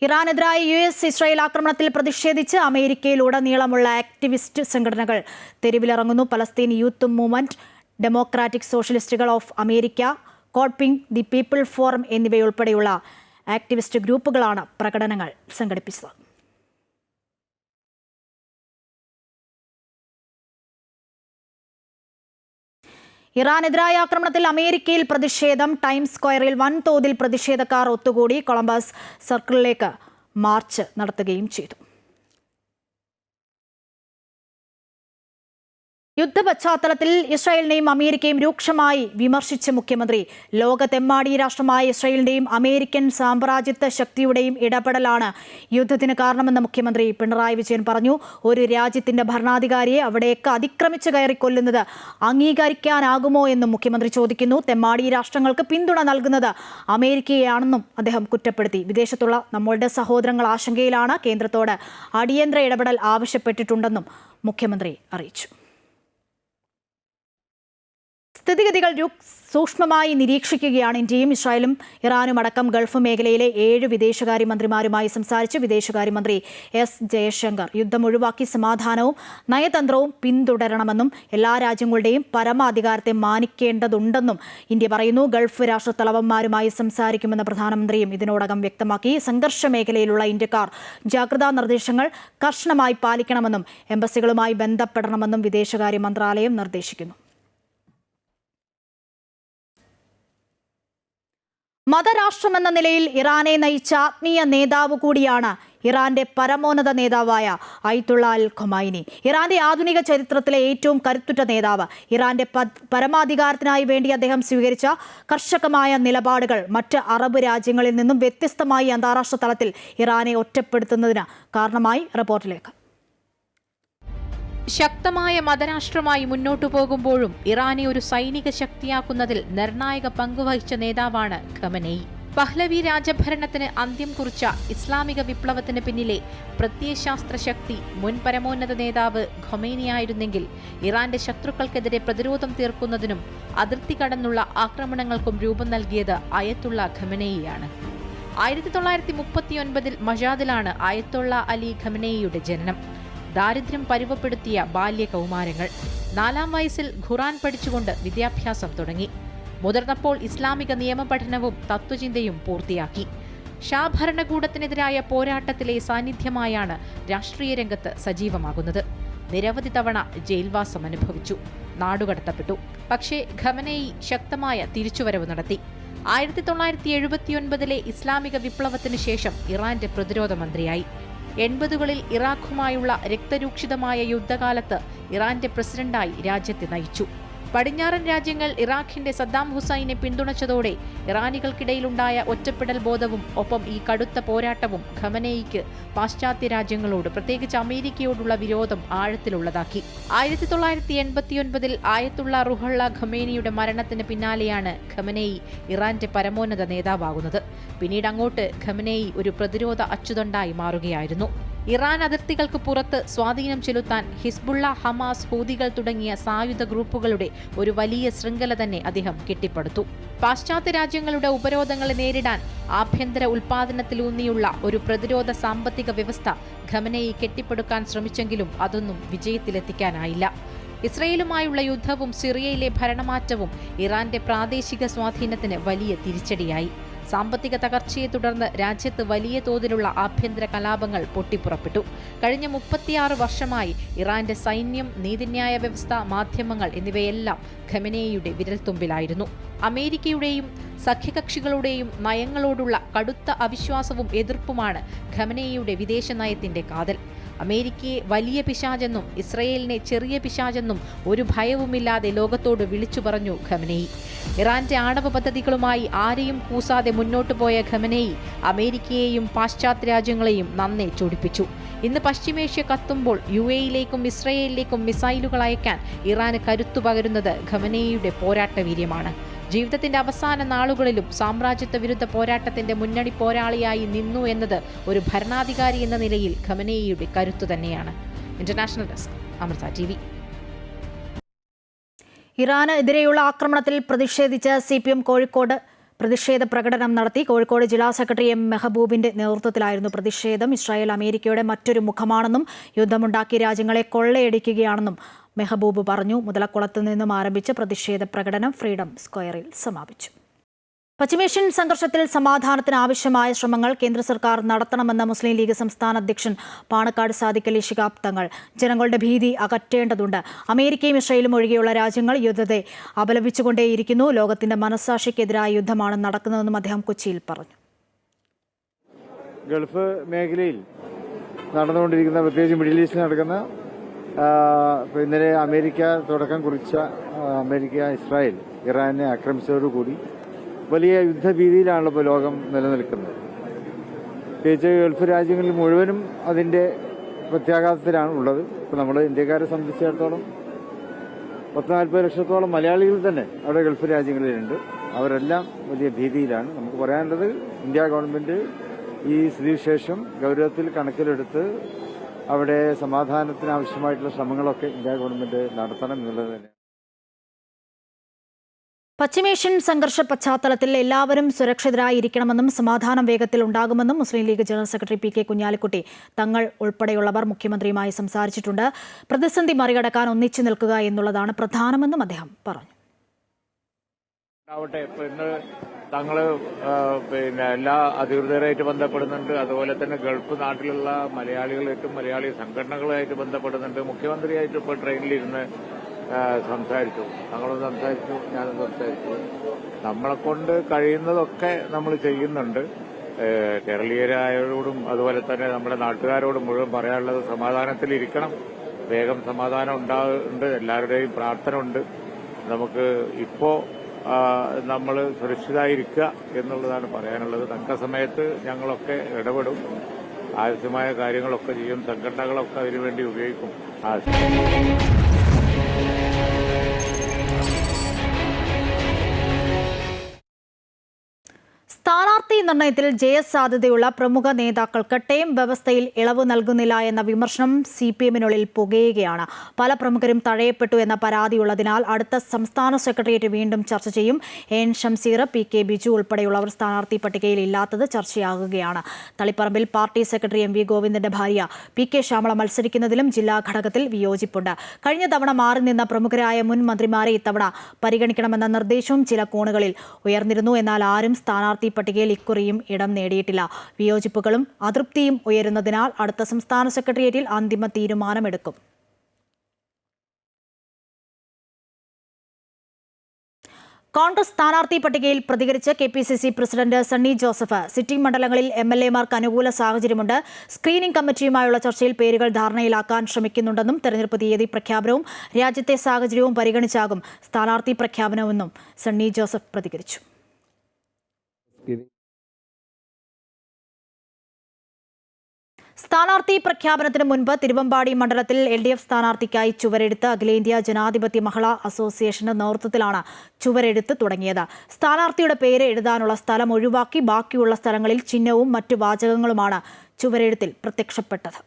ഇറാനെതിരായ US ഇസ്രായേൽ ആക്രമണത്തിൽ പ്രതിഷേധിച്ച് അമേരിക്കയിലുടനീളമുള്ള ആക്ടിവിസ്റ്റ് സംഘടനകൾ തെരുവിലിറങ്ങുന്നു. പലസ്തീൻ യൂത്ത് മൂവ്മെന്റ്, ഡെമോക്രാറ്റിക് സോഷ്യലിസ്റ്റുകൾ of America, CodePink, the People Forum എന്നിവയുൾപ്പെടെയുള്ള ആക്ടിവിസ്റ്റ് ഗ്രൂപ്പുകളാണ് പ്രകടനങ്ങൾ സംഘടിപ്പിച്ചത്. ഇറാനെതിരായ ആക്രമണത്തിൽ അമേരിക്കയിൽ പ്രതിഷേധം. ടൈംസ് സ്ക്വയറിൽ വൻതോതിൽ പ്രതിഷേധക്കാർ ഒത്തുകൂടി. കൊളംബസ് സർക്കിളിലേക്ക് മാർച്ച് നടത്തുകയും ചെയ്തു. യുദ്ധ പശ്ചാത്തലത്തിൽ ഇസ്രായേലിനെയും അമേരിക്കയും രൂക്ഷമായി വിമർശിച്ച മുഖ്യമന്ത്രി, ലോകത്തെമ്മാടി രാഷ്ട്രമായ ഇസ്രായേലിന്റെയും അമേരിക്കൻ സാമ്രാജ്യത്വ ശക്തിയുടെയും ഇടപെടലാണ് യുദ്ധത്തിന് കാരണമെന്ന് മുഖ്യമന്ത്രി പിണറായി വിജയൻ പറഞ്ഞു. ഒരു രാജ്യത്തിന്റെ ഭരണാധികാരിയെ അവിടേക്ക് അതിക്രമിച്ച് കയറി കൊല്ലുന്നത് അംഗീകരിക്കാനാകുമോ എന്നും മുഖ്യമന്ത്രി ചോദിക്കുന്നു. തെമ്മാടി രാഷ്ട്രങ്ങൾക്ക് പിന്തുണ നൽകുന്നത് അമേരിക്കയാണെന്നും അദ്ദേഹം കുറ്റപ്പെടുത്തി. വിദേശത്തുള്ള നമ്മളുടെ സഹോദരങ്ങൾ ആശങ്കയിലാണ്. കേന്ദ്രത്തോട് അടിയന്തര ഇടപെടൽ ആവശ്യപ്പെട്ടിട്ടുണ്ടെന്നും മുഖ്യമന്ത്രി അറിയിച്ചു. സ്ഥിതിഗതികൾ സൂക്ഷ്മമായി നിരീക്ഷിക്കുകയാണ് ഇന്ത്യയും. ഇസ്രായേലും ഇറാനും അടക്കം ഗൾഫ് മേഖലയിലെ 7 വിദേശകാര്യമന്ത്രിമാരുമായി സംസാരിച്ച് വിദേശകാര്യമന്ത്രി S. ജയശങ്കർ യുദ്ധം ഒഴിവാക്കി സമാധാനവും നയതന്ത്രവും പിന്തുടരണമെന്നും എല്ലാ രാജ്യങ്ങളുടെയും പരമാധികാരത്തെ മാനിക്കേണ്ടതുണ്ടെന്നും ഇന്ത്യ പറയുന്നു. ഗൾഫ് രാഷ്ട്രത്തലവന്മാരുമായി സംസാരിക്കുമെന്ന് പ്രധാനമന്ത്രിയും ഇതിനോടകം വ്യക്തമാക്കി. സംഘർഷ മേഖലയിലുള്ള ഇന്ത്യക്കാർ ജാഗ്രതാ നിർദ്ദേശങ്ങൾ കർശനമായി പാലിക്കണമെന്നും എംബസികളുമായി ബന്ധപ്പെടണമെന്നും വിദേശകാര്യ മന്ത്രാലയം നിർദ്ദേശിക്കുന്നു. മതരാഷ്ട്രമെന്ന നിലയിൽ ഇറാനെ നയിച്ച ആത്മീയ നേതാവ് കൂടിയാണ് ഇറാന്റെ പരമോന്നത നേതാവായ അയത്തുള്ള അൽ ഖൊമൈനി. ഇറാന്റെ ആധുനിക ചരിത്രത്തിലെ ഏറ്റവും കരുത്തുറ്റ നേതാവ്. ഇറാന്റെ പരമാധികാരത്തിനായി വേണ്ടി അദ്ദേഹം സ്വീകരിച്ച കർശനമായ നിലപാടുകൾ മറ്റ് അറബ് രാജ്യങ്ങളിൽ നിന്നും വ്യത്യസ്തമായി അന്താരാഷ്ട്ര തലത്തിൽ ഇറാനെ ഒറ്റപ്പെടുത്തുന്നതിന് കാരണമായി. റിപ്പോർട്ടിലേക്ക്. ശക്തമായ മതരാഷ്ട്രമായി മുന്നോട്ടു പോകുമ്പോഴും ഇറാനെ ഒരു സൈനിക ശക്തിയാക്കുന്നതിൽ നിർണായക പങ്കുവഹിച്ച നേതാവാണ് ഖമനേയി. പഹ്ലവി രാജഭരണത്തിന് അന്ത്യം കുറിച്ച ഇസ്ലാമിക വിപ്ലവത്തിന് പിന്നിലെ പ്രത്യയശാസ്ത്ര ശക്തി മുൻ പരമോന്നത നേതാവ് ഖൊമൈനിയായിരുന്നെങ്കിൽ ഇറാന്റെ ശത്രുക്കൾക്കെതിരെ പ്രതിരോധം തീർക്കുന്നതിനും അതിർത്തി കടന്നുള്ള ആക്രമണങ്ങൾക്കും രൂപം നൽകിയത് അയത്തുള്ള ഖമനേയിയാണ്. 1939 മജാദിലാണ് അയത്തുള്ള അലി ഖമനേയിയുടെ ജനനം. ദാരിദ്ര്യം പരുവപ്പെടുത്തിയ ബാല്യകൗമാരങ്ങൾ. 4-ാം വയസ്സിൽ ഖുറാൻ പഠിച്ചുകൊണ്ട് വിദ്യാഭ്യാസം തുടങ്ങി. മുതിർന്നപ്പോൾ ഇസ്ലാമിക നിയമപഠനവും തത്വചിന്തയും പൂർത്തിയാക്കി. ഷാ ഭരണകൂടത്തിനെതിരായ പോരാട്ടത്തിലെ സാന്നിധ്യമായാണ് രാഷ്ട്രീയ രംഗത്ത് സജീവമാകുന്നത്. നിരവധി തവണ ജയിൽവാസം അനുഭവിച്ചു, നാടുകടത്തപ്പെട്ടു. പക്ഷേ ഖമനേയി ശക്തമായ തിരിച്ചുവരവ് നടത്തി. 1979 ഇസ്ലാമിക വിപ്ലവത്തിന് ശേഷം ഇറാന്റെ പ്രതിരോധ മന്ത്രിയായി. 80കളിൽ ഇറാഖുമായുള്ള രക്തരൂക്ഷിതമായ യുദ്ധകാലത്ത് ഇറാന്റെ പ്രസിഡന്റായി രാജ്യത്തെ നയിച്ചു. പടിഞ്ഞാറൻ രാജ്യങ്ങൾ ഇറാഖിന്റെ സദ്ദാം ഹുസൈനെ പിന്തുണച്ചതോടെ ഇറാനികൾക്കിടയിലുണ്ടായ ഒറ്റപ്പെടൽ ബോധവും ഒപ്പം ഈ കടുത്ത പോരാട്ടവും ഖമനേയിക്ക് പാശ്ചാത്യ രാജ്യങ്ങളോട്, പ്രത്യേകിച്ച് അമേരിക്കയോടുള്ള വിരോധം ആഴത്തിലുള്ളതാക്കി. 1989 ആയത്തുള്ള റുഹുള്ള ഖമേനിയുടെ മരണത്തിന് പിന്നാലെയാണ് ഖമനേയി ഇറാന്റെ പരമോന്നത നേതാവാകുന്നത്. പിന്നീട് അങ്ങോട്ട് ഖമനേയി ഒരു പ്രതിരോധ അച്ചുതണ്ടായി മാറുകയായിരുന്നു. ഇറാൻ അതിർത്തികൾക്ക് പുറത്ത് സ്വാധീനം ചെലുത്താൻ ഹിസ്ബുള്ള, ഹമാസ്, ഹൂതികൾ തുടങ്ങിയ സായുധ ഗ്രൂപ്പുകളുടെ ഒരു വലിയ ശൃംഖല തന്നെ അദ്ദേഹം കെട്ടിപ്പടുത്തു. പാശ്ചാത്യ രാജ്യങ്ങളുടെ ഉപരോധങ്ങളെ നേരിടാൻ ആഭ്യന്തര ഉൽപാദനത്തിലൂന്നിയുള്ള ഒരു പ്രതിരോധ സാമ്പത്തിക വ്യവസ്ഥ ഖമനേയി കെട്ടിപ്പടുക്കാൻ ശ്രമിച്ചെങ്കിലും അതൊന്നും വിജയത്തിലെത്തിക്കാനായില്ല. ഇസ്രയേലുമായുള്ള യുദ്ധവും സിറിയയിലെ ഭരണമാറ്റവും ഇറാന്റെ പ്രാദേശിക സ്വാധീനത്തിന് വലിയ തിരിച്ചടിയായി. സാമ്പത്തിക തകർച്ചയെ തുടർന്ന് രാജ്യത്ത് വലിയ തോതിലുള്ള ആഭ്യന്തര കലാപങ്ങൾ പൊട്ടിപ്പുറപ്പെട്ടു. കഴിഞ്ഞ 36 വർഷമായി ഇറാന്റെ സൈന്യം, നീതിന്യായ വ്യവസ്ഥ, മാധ്യമങ്ങൾ എന്നിവയെല്ലാം ഖമനേയിയുടെ വിരൽത്തുമ്പിലായിരുന്നു. അമേരിക്കയുടെയും സഖ്യകക്ഷികളുടെയും നയങ്ങളോടുള്ള കടുത്ത അവിശ്വാസവും എതിർപ്പുമാണ് ഖമനേയിയുടെ വിദേശ നയത്തിന്റെ കാതൽ. അമേരിക്കയെ വലിയ പിശാചെന്നും ഇസ്രയേലിനെ ചെറിയ പിശാചെന്നും ഒരു ഭയവുമില്ലാതെ ലോകത്തോട് വിളിച്ചു പറഞ്ഞു ഖമനേയി. ഇറാന്റെ ആണവ പദ്ധതികളുമായി ആരെയും കൂസാതെ മുന്നോട്ടു പോയ ഖമനേയി അമേരിക്കയെയും പാശ്ചാത്യ രാജ്യങ്ങളെയും നന്നേ ചൊടിപ്പിച്ചു. ഇന്ന് പശ്ചിമേഷ്യ കത്തുമ്പോൾ UAE-യിലേക്കും ഇസ്രയേലിലേക്കും മിസൈലുകൾ അയക്കാൻ ഇറാന് കരുത്തു പകരുന്നത് ഖമനേയിയുടെ പോരാട്ടവീര്യമാണ്. ജീവിതത്തിന്റെ അവസാന നാളുകളിലും സാമ്രാജ്യത്വ വിരുദ്ധ പോരാട്ടത്തിന്റെ മുന്നണി പോരാളിയായി നിന്നു എന്നത് ഒരു ഭരണാധികാരി എന്ന നിലയിൽ ഖമനേയിയുടെ കരുത്തു തന്നെയാണ്. International desk, Amrita TV. ഇറാന് എതിരെയുള്ള ആക്രമണത്തിൽ പ്രതിഷേധിച്ച് CPM കോഴിക്കോട് പ്രതിഷേധ പ്രകടനം നടത്തി. കോഴിക്കോട് ജില്ലാ സെക്രട്ടറി M മെഹബൂബിന്റെ നേതൃത്വത്തിലായിരുന്നു പ്രതിഷേധം. ഇസ്രായേൽ അമേരിക്കയുടെ മറ്റൊരു മുഖമാണെന്നും യുദ്ധമുണ്ടാക്കി രാജ്യങ്ങളെ കൊള്ളയടിക്കുകയാണെന്നും മെഹബൂബ് പറഞ്ഞു. മുതലക്കുളത്ത് നിന്നും ആരംഭിച്ച പ്രതിഷേധ പ്രകടനം ഫ്രീഡം സ്ക്വയറിൽ സമാപിച്ചു. പശ്ചിമേഷ്യൻ സംഘർഷത്തിൽ സമാധാനത്തിന് ആവശ്യമായ ശ്രമങ്ങൾ കേന്ദ്ര സർക്കാർ നടത്തണമെന്ന് മുസ്ലിം ലീഗ് സംസ്ഥാന അധ്യക്ഷൻ പാണക്കാട് സാദിഖ് അലി ശിഹാബ് തങ്ങൾ. ജനങ്ങളുടെ ഭീതി അകറ്റേണ്ടതുണ്ട്. അമേരിക്കയും ഇസ്രായേലും ഒഴികെയുള്ള രാജ്യങ്ങൾ യുദ്ധത്തെ അപലപിച്ചുകൊണ്ടേയിരിക്കുന്നു. ലോകത്തിന്റെ മനസ്സാക്ഷിക്കെതിരായ യുദ്ധമാണ് നടക്കുന്നതെന്നും അദ്ദേഹം കൊച്ചിയിൽ പറഞ്ഞു. ഗൾഫ് മേഖലയിൽ നടന്നുകൊണ്ടിരിക്കുന്ന, പ്രത്യേകിച്ച് മിഡിൽ ഈസ്റ്റിൽ നടക്കുന്ന, ഇന്നലെ അമേരിക്ക തുടക്കം കുറിച്ച അമേരിക്ക ഇസ്രായേൽ ഇറാനെ ആക്രമിച്ചതോടുകൂടി വലിയ യുദ്ധഭീതിയിലാണല്ലോ ഇപ്പോൾ ലോകം നിലനിൽക്കുന്നത്. പ്രത്യേകിച്ച് ഗൾഫ് രാജ്യങ്ങളിൽ മുഴുവനും അതിൻ്റെ പ്രത്യാഘാതത്തിലാണ് ഉള്ളത്. ഇപ്പോൾ നമ്മൾ ഇന്ത്യക്കാരെ സംബന്ധിച്ചിടത്തോളം 40 ലക്ഷത്തോളം മലയാളികൾ തന്നെ അവിടെ ഗൾഫ് രാജ്യങ്ങളിലുണ്ട്. അവരെല്ലാം വലിയ ഭീതിയിലാണ്. നമുക്ക് പറയാനുള്ളത്, ഇന്ത്യ ഗവൺമെൻറ് ഈ സ്ഥിതിവിശേഷം ഗൗരവത്തിൽ കണക്കിലെടുത്ത് അവിടെ സമാധാനത്തിന് ആവശ്യമായിട്ടുള്ള ശ്രമങ്ങളൊക്കെ ഇന്ത്യ ഗവൺമെൻറ് നടത്തണം എന്നുള്ളത് തന്നെ. പശ്ചിമേഷ്യൻ സംഘർഷ പശ്ചാത്തലത്തിൽ എല്ലാവരും സുരക്ഷിതരായിരിക്കണമെന്നും സമാധാനം വേഗത്തിൽ ഉണ്ടാകുമെന്നും Muslim League general secretary PK Kunhalikutty തങ്ങൾ ഉൾപ്പെടെയുള്ളവർ മുഖ്യമന്ത്രിയുമായി സംസാരിച്ചിട്ടുണ്ട്. പ്രതിസന്ധി മറികടക്കാൻ ഒന്നിച്ചു നിൽക്കുക എന്നുള്ളതാണ് പ്രധാനമെന്നും അദ്ദേഹം പറഞ്ഞു. ഇന്ന് തങ്ങൾ എല്ലാ അധികൃതരായിട്ട് ബന്ധപ്പെടുന്നുണ്ട്. അതുപോലെ തന്നെ ഗൾഫ് നാട്ടിലുള്ള മലയാളികളായിട്ടും മലയാളി സംഘടനകളായിട്ട് ബന്ധപ്പെടുന്നുണ്ട്. മുഖ്യമന്ത്രിയായിട്ട് ഇപ്പോൾ ട്രെയിനിലിരുന്ന് സംസാരിച്ചു. ഞങ്ങളും സംസാരിച്ചു, ഞാനും സംസാരിച്ചു. നമ്മളെ കൊണ്ട് കഴിയുന്നതൊക്കെ നമ്മൾ ചെയ്യുന്നുണ്ട്. കേരളീയരായോടും അതുപോലെ തന്നെ നമ്മുടെ നാട്ടുകാരോടും മുഴുവൻ പറയാനുള്ളത് സമാധാനത്തിലിരിക്കണം. വേഗം സമാധാനം ഉണ്ടാകുന്നുണ്ട്. എല്ലാവരുടെയും പ്രാർത്ഥന ഉണ്ട്. നമുക്ക് ഇപ്പോ നമ്മൾ സുരക്ഷിതരായിരിക്കുക എന്നുള്ളതാണ് പറയാനുള്ളത്. തക്ക സമയത്ത് ഞങ്ങളൊക്കെ ഇടപെടും. ആവശ്യമായ കാര്യങ്ങളൊക്കെ ചെയ്യും. സംഘടനകളൊക്കെ അതിനുവേണ്ടി ഉപയോഗിക്കും. സ്ഥാനാർത്ഥി നിർണയത്തിൽ ജയസാധ്യതയുള്ള പ്രമുഖ നേതാക്കൾക്ക് ടേം വ്യവസ്ഥയിൽ ഇളവ് നൽകുന്നില്ല എന്ന വിമർശനം CPM-നുള്ളിൽ പുകയുകയാണ്. പല പ്രമുഖരും തഴയപ്പെട്ടു എന്ന പരാതിയുള്ളതിനാൽ അടുത്ത സംസ്ഥാന സെക്രട്ടേറിയറ്റ് വീണ്ടും ചർച്ച ചെയ്യും. N. ഷംസീർ, PK ബിജു ഉൾപ്പെടെയുള്ളവർ സ്ഥാനാർത്ഥി പട്ടികയിൽ ഇല്ലാത്തത് ചർച്ചയാകുകയാണ്. തളിപ്പറമ്പിൽ പാർട്ടി സെക്രട്ടറി MV ഗോവിന്ദന്റെ ഭാര്യ PK ശ്യാമള മത്സരിക്കുന്നതിലും ജില്ലാ ഘടകത്തിൽ വിയോജിപ്പുണ്ട്. കഴിഞ്ഞ തവണ മാറി നിന്ന പ്രമുഖരായ മുൻ മന്ത്രിമാരെ ഇത്തവണ പരിഗണിക്കണമെന്ന നിർദ്ദേശവും ചില കോണുകളിൽ ഉയർന്നിരുന്നു. എന്നാൽ ആരും സ്ഥാനാർത്ഥി പട്ടികയിൽ ഇക്കുറിയും ഇടം നേടിയിട്ടില്ല. വിയോജിപ്പുകളും അതൃപ്തിയും ഉയരുന്നതിനാൽ അടുത്ത സംസ്ഥാന സെക്രട്ടേറിയറ്റിൽ അന്തിമ തീരുമാനമെടുക്കും. കോൺഗ്രസ് സ്ഥാനാർത്ഥി പട്ടികയിൽ പ്രതികരിച്ച് KPCC president Sunny Joseph sitting മണ്ഡലങ്ങളിൽ MLA-മാർക്ക് അനുകൂല സാഹചര്യമുണ്ട്. സ്ക്രീനിംഗ് കമ്മിറ്റിയുമായുള്ള ചർച്ചയിൽ പേരുകൾ ധാരണയിലാക്കാൻ ശ്രമിക്കുന്നുണ്ടെന്നും തെരഞ്ഞെടുപ്പ് തീയതി പ്രഖ്യാപനവും രാജ്യത്തെ സാഹചര്യവും പരിഗണിച്ചാകും സ്ഥാനാർത്ഥി പ്രഖ്യാപനമെന്നും സണ്ണി ജോസഫ് പ്രതികരിച്ചു. സ്ഥാനാർത്ഥി പ്രഖ്യാപനത്തിന് മുൻപ് തിരുവമ്പാടി മണ്ഡലത്തിൽ LDF സ്ഥാനാർത്ഥിക്കായി ചുവരെഴുത്ത് അഖിലേന്ത്യാ ജനാധിപത്യ മഹിളാ അസോസിയേഷന്റെ നേതൃത്വത്തിലാണ് ചുവരെഴുത്ത് തുടങ്ങിയത്. സ്ഥാനാർത്ഥിയുടെ പേര് എഴുതാനുള്ള സ്ഥലം ഒഴിവാക്കി ബാക്കിയുള്ള സ്ഥലങ്ങളിൽ ചിഹ്നവും മറ്റു വാചകങ്ങളുമാണ് ചുവരെഴുത്തിൽ പ്രത്യക്ഷപ്പെട്ടത്.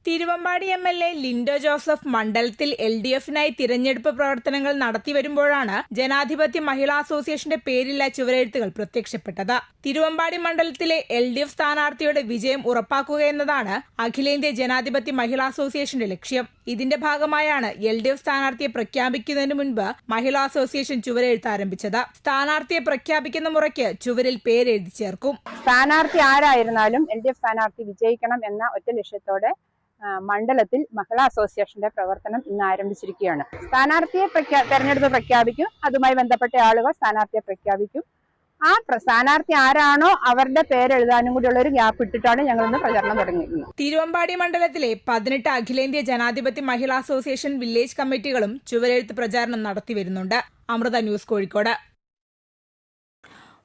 തിരുവമ്പാടി MLA ലിൻഡോ ജോസഫ് മണ്ഡലത്തിൽ LDF-നായി തിരഞ്ഞെടുപ്പ് പ്രവർത്തനങ്ങൾ നടത്തിവരുമ്പോഴാണ് ജനാധിപത്യ മഹിളാ അസോസിയേഷന്റെ പേരില്ല ചുവരെഴുത്തുകൾ പ്രത്യക്ഷപ്പെട്ടത്. തിരുവമ്പാടി മണ്ഡലത്തിലെ LDF സ്ഥാനാർത്ഥിയുടെ വിജയം ഉറപ്പാക്കുക എന്നതാണ് അഖിലേന്ത്യാ ജനാധിപത്യ മഹിളാ അസോസിയേഷന്റെ ലക്ഷ്യം. ഇതിന്റെ ഭാഗമായാണ് LDF സ്ഥാനാർത്ഥിയെ പ്രഖ്യാപിക്കുന്നതിന് മുൻപ് മഹിളാ അസോസിയേഷൻ ചുവരെഴുത്ത് ആരംഭിച്ചത്. സ്ഥാനാർത്ഥിയെ പ്രഖ്യാപിക്കുന്ന മുറയ്ക്ക് ചുവരിൽ പേരെഴുതി ചേർക്കും. സ്ഥാനാർത്ഥി ആരായിരുന്നാലും LDF സ്ഥാനാർത്ഥി വിജയിക്കണം എന്ന ഒറ്റ ലക്ഷ്യത്തോടെ മണ്ഡലത്തിൽ മഹിളാ അസോസിയേഷന്റെ പ്രവർത്തനം ഇന്ന് ആരംഭിച്ചിരിക്കുകയാണ്. സ്ഥാനാർത്ഥിയെ തെരഞ്ഞെടുപ്പ് പ്രഖ്യാപിക്കും. അതുമായി ബന്ധപ്പെട്ട ആളുകൾ സ്ഥാനാർത്ഥിയെ പ്രഖ്യാപിക്കും. ആ സ്ഥാനാർത്ഥി ആരാണോ അവരുടെ പേരെഴുതാനും കൂടിയുള്ള ഒരു ഗ്യാപ്പ് ഇട്ടിട്ടാണ് ഞങ്ങൾ ഇന്ന് പ്രചരണം തുടങ്ങിയിരുന്നത്. തിരുവമ്പാടി മണ്ഡലത്തിലെ 18 അഖിലേന്ത്യാ ജനാധിപത്യ മഹിളാ അസോസിയേഷൻ വില്ലേജ് കമ്മിറ്റികളും ചുവരെഴുത്ത് പ്രചാരണം നടത്തി വരുന്നുണ്ട്. അമൃത ന്യൂസ്, കോഴിക്കോട്.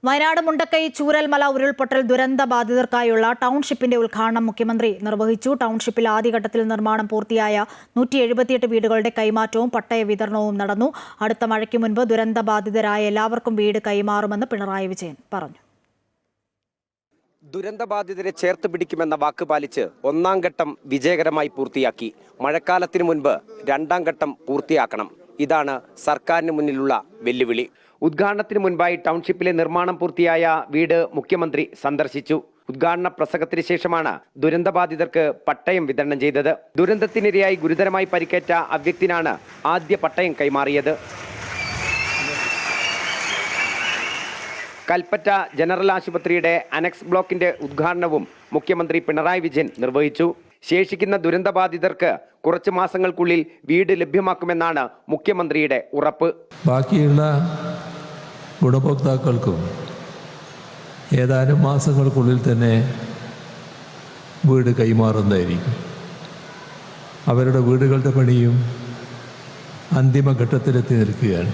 വയനാട് മുണ്ടക്കൈ ചൂരൽമല ഉരുൾപൊട്ടൽ ദുരന്ത ബാധിതർക്കായുള്ള ടൗൺഷിപ്പിന്റെ ഉദ്ഘാടനം മുഖ്യമന്ത്രി നിർവഹിച്ചു. ടൗൺഷിപ്പിൽ ആദ്യഘട്ടത്തിൽ നിർമ്മാണം പൂർത്തിയായ 178 വീടുകളുടെ കൈമാറ്റവും പട്ടയ വിതരണവും നടന്നു. അടുത്ത മഴയ്ക്ക് മുൻപ് ദുരന്ത ബാധിതരായ എല്ലാവർക്കും വീട് കൈമാറുമെന്ന് പിണറായി വിജയൻ പറഞ്ഞു. ദുരന്തബാധിതരെ ചേർത്ത് പിടിക്കുമെന്ന വാക്ക് പാലിച്ച് ഒന്നാം ഘട്ടം വിജയകരമായി പൂർത്തിയാക്കി. മഴക്കാലത്തിന് മുൻപ് രണ്ടാം ഘട്ടം പൂർത്തിയാക്കണം. ഇതാണ് സർക്കാരിന് മുന്നിലുള്ള വെല്ലുവിളി. ഉദ്ഘാടനത്തിന് മുൻപായി ടൗൺഷിപ്പിലെ നിർമ്മാണം പൂർത്തിയായ വീട് മുഖ്യമന്ത്രി സന്ദർശിച്ചു. ഉദ്ഘാടന പ്രസംഗത്തിന് ശേഷമാണ് ദുരന്തബാധിതർക്ക് പട്ടയം വിതരണം ചെയ്തത്. ദുരന്തത്തിനിരയായി ഗുരുതരമായി പരിക്കേറ്റ അവ്യക്തിനാണ് ആദ്യ പട്ടയം കൈമാറിയത്. കൽപ്പറ്റ ജനറൽ ആശുപത്രിയുടെ അനക്സ് ബ്ലോക്കിന്റെ ഉദ്ഘാടനവും മുഖ്യമന്ത്രി പിണറായി വിജയൻ നിർവഹിച്ചു. ശേഷിക്കുന്ന ദുരന്തബാധിതർക്ക് കുറച്ച് മാസങ്ങൾക്കുള്ളിൽ വീട് ലഭ്യമാക്കുമെന്നാണ് മുഖ്യമന്ത്രിയുടെ ഉറപ്പ്. ബാക്കിയുള്ള ഗുണഭോക്താക്കൾക്കും ഏതാനും മാസങ്ങൾക്കുള്ളിൽ തന്നെ വീട് കൈമാറുന്നതായിരിക്കും. അവരുടെ വീടുകളുടെ പണിയും അന്തിമഘട്ടത്തിലെത്തി നിൽക്കുകയാണ്.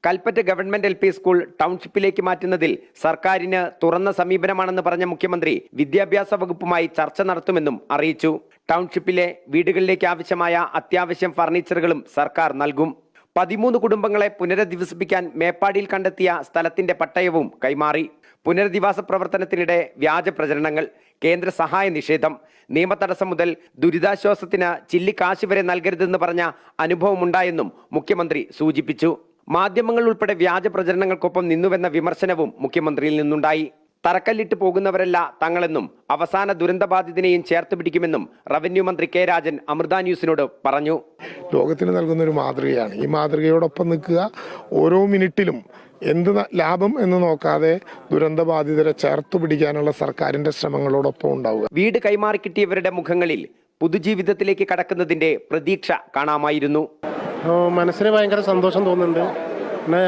കൽപ്പറ്റ ഗവൺമെന്റ് LP സ്കൂൾ ടൗൺഷിപ്പിലേക്ക് മാറ്റുന്നതിൽ സർക്കാരിന് തുറന്ന സമീപനമാണെന്ന് പറഞ്ഞ മുഖ്യമന്ത്രി വിദ്യാഭ്യാസ വകുപ്പുമായി ചർച്ച നടത്തുമെന്നും അറിയിച്ചു. ടൗൺഷിപ്പിലെ വീടുകളിലേക്ക് ആവശ്യമായ അത്യാവശ്യം ഫർണിച്ചറുകളും സർക്കാർ നൽകും. 13 കുടുംബങ്ങളെ പുനരധിവസിപ്പിക്കാൻ മേപ്പാടിയിൽ കണ്ടെത്തിയ സ്ഥലത്തിന്റെ പട്ടയവും കൈമാറി. പുനരധിവാസ പ്രവർത്തനത്തിനിടെ വ്യാജ പ്രചരണങ്ങൾ, കേന്ദ്ര സഹായ നിഷേധം, നിയമതടസ്സം മുതൽ ദുരിതാശ്വാസത്തിന് ചില്ലിക്കാശ് വരെ നൽകരുതെന്ന് പറഞ്ഞ അനുഭവമുണ്ടായെന്നും മുഖ്യമന്ത്രി സൂചിപ്പിച്ചു. മാധ്യമങ്ങൾ ഉൾപ്പെടെ വ്യാജ പ്രചരണങ്ങൾക്കൊപ്പം നിന്നുവെന്ന വിമർശനവും മുഖ്യമന്ത്രിയിൽ നിന്നുണ്ടായി. തറക്കല്ലിട്ട് പോകുന്നവരല്ല തങ്ങളെന്നും അവസാന ദുരന്തബാധിതനെയും ചേർത്ത് പിടിക്കുമെന്നും റവന്യൂ മന്ത്രി K. രാജൻ അമൃത ന്യൂസിനോട് പറഞ്ഞു. ലോകത്തിന് നൽകുന്ന ഒരു മാതൃകയാണ്. ഈ മാതൃകയോടൊപ്പം നിൽക്കുക. ഓരോ മിനിറ്റിലും എന്ത് ലാഭം എന്ന് നോക്കാതെ ദുരന്തബാധിതരെ ചേർത്ത് പിടിക്കാനുള്ള സർക്കാരിന്റെ ശ്രമങ്ങളോടൊപ്പം ഉണ്ടാവുക. വീട് കൈമാറി കിട്ടിയവരുടെ മുഖങ്ങളിൽ പുതുജീവിതത്തിലേക്ക് കടക്കുന്നതിന്റെ പ്രതീക്ഷ കാണാമായിരുന്നു. മനസ്സിന് ഭയങ്കര സന്തോഷം തോന്നുന്നുണ്ട്.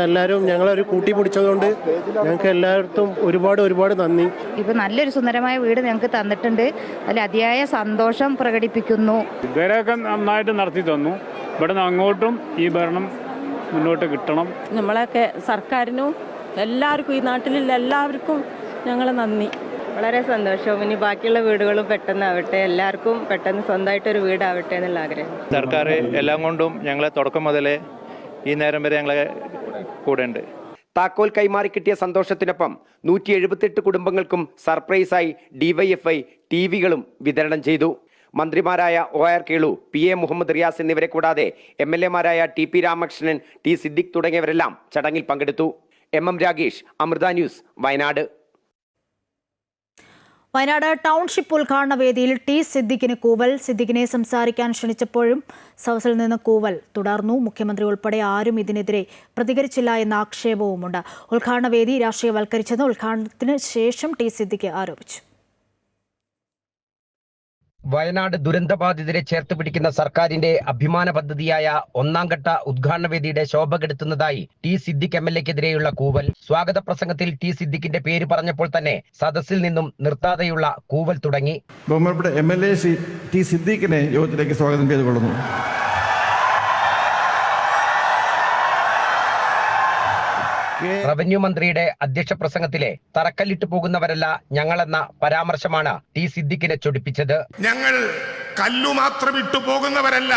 എല്ലാവരും ഞങ്ങളൊരു കൂട്ടി പിടിച്ചതുകൊണ്ട് ഞങ്ങൾക്ക് എല്ലാവർക്കും ഒരുപാട് നന്ദി. ഇപ്പൊ നല്ലൊരു സുന്ദരമായ വീട് ഞങ്ങൾക്ക് തന്നിട്ടുണ്ട്. അതിൽ അതിയായ സന്തോഷം പ്രകടിപ്പിക്കുന്നു. ഇവരൊക്കെ നന്നായിട്ട് നടത്തി തന്നു. ഇവിടുന്ന് അങ്ങോട്ടും ഈ ഭരണം മുന്നോട്ട് കിട്ടണം. നമ്മളൊക്കെ സർക്കാരിനും എല്ലാവർക്കും ഈ നാട്ടിലുള്ള എല്ലാവർക്കും ഞങ്ങൾ നന്ദി. വളരെ സന്തോഷം. ഇനി ബാക്കിയുള്ള വീടുകളും പെട്ടെന്നാവട്ടെ, എല്ലാവർക്കും പെട്ടെന്ന് സ്വന്തമായിട്ടൊരു വീടാവട്ടെ എന്നുള്ള ആഗ്രഹം. സർക്കാർ എല്ലാം കൊണ്ടും ഞങ്ങളെ തുടക്കം മുതലേ ഈ നേരം വരെ ഞങ്ങളെ കൂടെ ഉണ്ട്. താക്കോൽ കൈമാറി കിട്ടിയ സന്തോഷത്തിനൊപ്പം 178 കുടുംബങ്ങൾക്കും സർപ്രൈസായി ഡിവൈഎഫ്ഐ ടിവികളും വിതരണം ചെയ്തു. മന്ത്രിമാരായ OR കേളു, PA മുഹമ്മദ് റിയാസ് എന്നിവരെ കൂടാതെ MLA-മാരായ TP രാമകൃഷ്ണൻ, T സിദ്ദിഖ് തുടങ്ങിയവരെല്ലാം ചടങ്ങിൽ പങ്കെടുത്തു. MM Ragesh, Amrita news, Wayanad. Wayanad township ഉദ്ഘാടന വേദിയിൽ T സിദ്ദിഖിന് കൂവൽ. സിദ്ദിഖിനെ സംസാരിക്കാൻ ക്ഷണിച്ചപ്പോഴും സദസ്സിൽ നിന്ന് കൂവൽ തുടർന്നു. മുഖ്യമന്ത്രി ഉൾപ്പെടെ ആരും ഇതിനെതിരെ പ്രതികരിച്ചില്ല എന്ന ആക്ഷേപവുമുണ്ട്. ഉദ്ഘാടന വേദി രാഷ്ട്രീയവൽക്കരിച്ചെന്ന് ഉദ്ഘാടനത്തിന് ശേഷം T സിദ്ദിഖ് ആരോപിച്ചു. വയനാട് ദുരന്തബാധിതരെ ചേർത്ത് പിടിക്കുന്ന സർക്കാരിന്റെ അഭിമാന പദ്ധതിയായ ഒന്നാംഘട്ട ഉദ്ഘാടന വേദിയുടെ ശോഭ കെടുത്തുന്നതായി T സിദ്ദിഖ് MLA-ക്കെതിരെയുള്ള കൂവൽ. സ്വാഗത പ്രസംഗത്തിൽ T സിദ്ദിഖിന്റെ പേര് പറഞ്ഞപ്പോൾ തന്നെ സദസ്സിൽ നിന്നും നിർത്താതെയുള്ള കൂവൽ തുടങ്ങി. ബഹുമാനപ്പെട്ട MLA T സിദ്ദിഖിനെ യോഗത്തിലേക്ക് സ്വാഗതം ചെയ്തുകൊള്ളുന്നു. റവന്യൂ മന്ത്രിയുടെ അധ്യക്ഷ പ്രസംഗത്തിലെ തറക്കല്ലിട്ട് പോകുന്നവരല്ല ഞങ്ങളെന്ന പരാമർശമാണ് T സിദ്ദിഖിനെ ചൊടിപ്പിച്ചത്. ഞങ്ങൾ കല്ലു മാത്രം ഇട്ടു പോകുന്നവരല്ല.